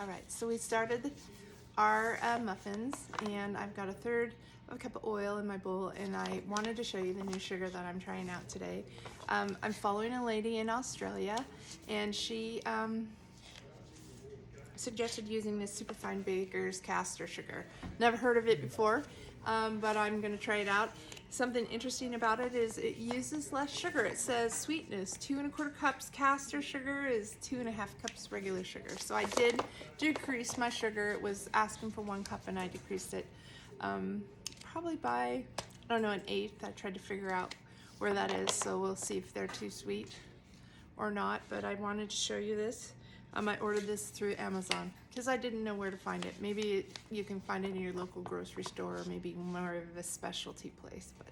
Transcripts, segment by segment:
All right, so we started our muffins, and I've got a third of a cup of oil in my bowl, and I wanted to show you the new sugar that I'm trying out today. I'm following a lady in Australia, and she suggested using this Superfine Baker's caster sugar. Never heard of it before, but I'm going to try it out. Something interesting about it is it uses less sugar. It says sweetness 2 1/4 cups caster sugar is 2 1/2 cups regular sugar. So I did decrease my sugar. It was asking for 1 cup, and I decreased it probably by, I don't know, 1/8. I tried to figure out where that is, so we'll see if they're too sweet or not. But I wanted to show you this. I ordered this through Amazon because I didn't know where to find it. Maybe you can find it in your local grocery store, or maybe more of a specialty place, but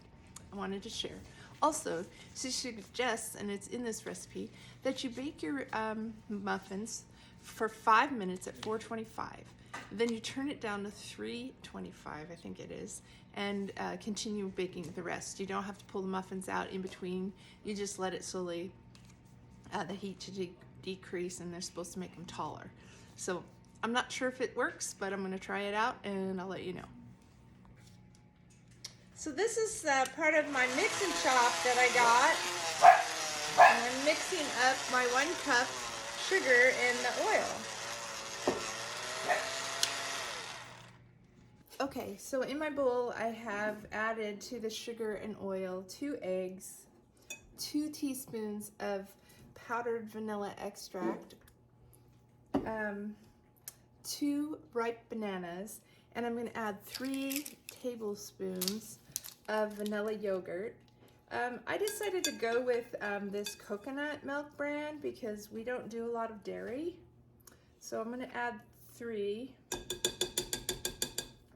I wanted to share. Also, she suggests, and it's in this recipe, that you bake your muffins for 5 minutes at 425. Then you turn it down to 325, I think it is, and continue baking the rest. You don't have to pull the muffins out in between. You just let it slowly, the heat to decrease, and they're supposed to make them taller. So I'm not sure if it works, but I'm going to try it out and I'll let you know. So this is part of my mixing chop that I got. And I'm mixing up my 1 cup sugar and the oil. Okay, so in my bowl I have added to the sugar and oil 2 eggs, 2 teaspoons of powdered vanilla extract, 2 ripe bananas, and I'm going to add 3 tablespoons of vanilla yogurt. I decided to go with this coconut milk brand because we don't do a lot of dairy. So I'm going to add 3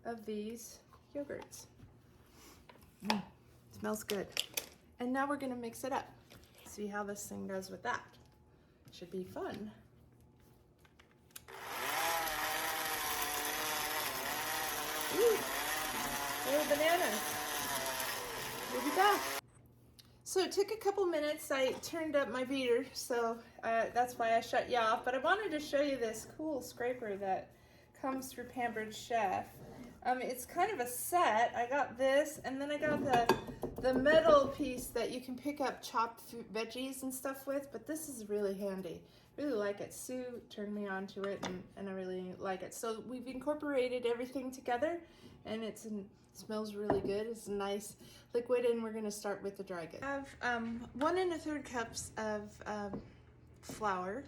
of these yogurts. Smells good. And now we're going to mix it up. See how this thing goes with that. Should be fun. Ooh, little bananas. Here we go. So it took a couple minutes. I turned up my beater, so that's why I shut you off. But I wanted to show you this cool scraper that comes through Pampered Chef. It's kind of a set. I got this, and then I got the metal piece that you can pick up chopped veggies and stuff with, but this is really handy. Really like it. Sue turned me on to it, and I really like it. So we've incorporated everything together, and it smells really good. It's a nice liquid, and we're going to start with the dry goods. I have 1 1/3 cups of flour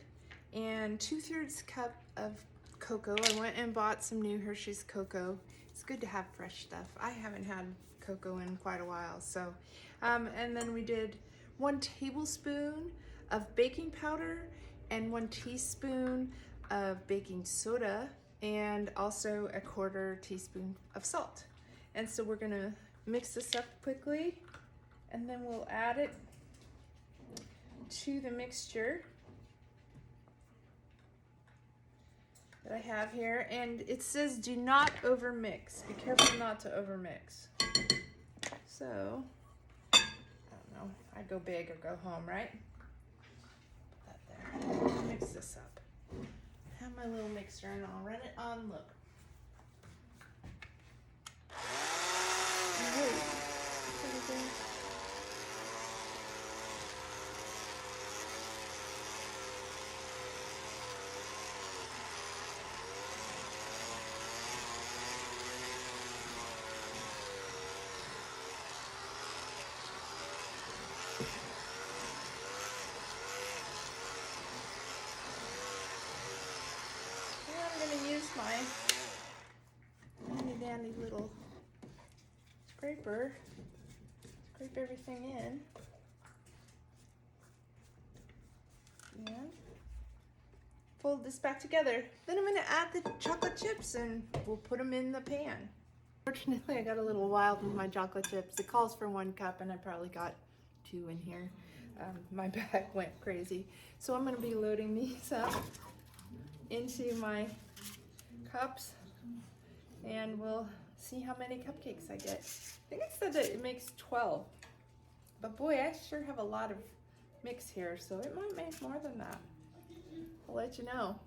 and 2/3 cup of cocoa. I went and bought some new Hershey's cocoa. It's good to have fresh stuff. I haven't had cocoa in quite a while, so and then we did 1 tablespoon of baking powder and 1 teaspoon of baking soda, and also a 1/4 teaspoon of salt. And so we're gonna mix this up quickly, and then we'll add it to the mixture that I have here. And it says do not over mix. Be careful not to over mix. So, I don't know, I'd go big or go home, right? Put that there. Mix this up. I have my little mixer, and I'll run it on low. My handy dandy little scraper, scrape everything in, and fold this back together. Then I'm going to add the chocolate chips, and we'll put them in the pan. Fortunately, I got a little wild with my chocolate chips. It calls for 1 cup, and I probably got 2 in here. My bag went crazy. So I'm going to be loading these up into my cups, and we'll see how many cupcakes I get. I think it said that it makes 12, but boy, I sure have a lot of mix here, so it might make more than that. I'll let you know.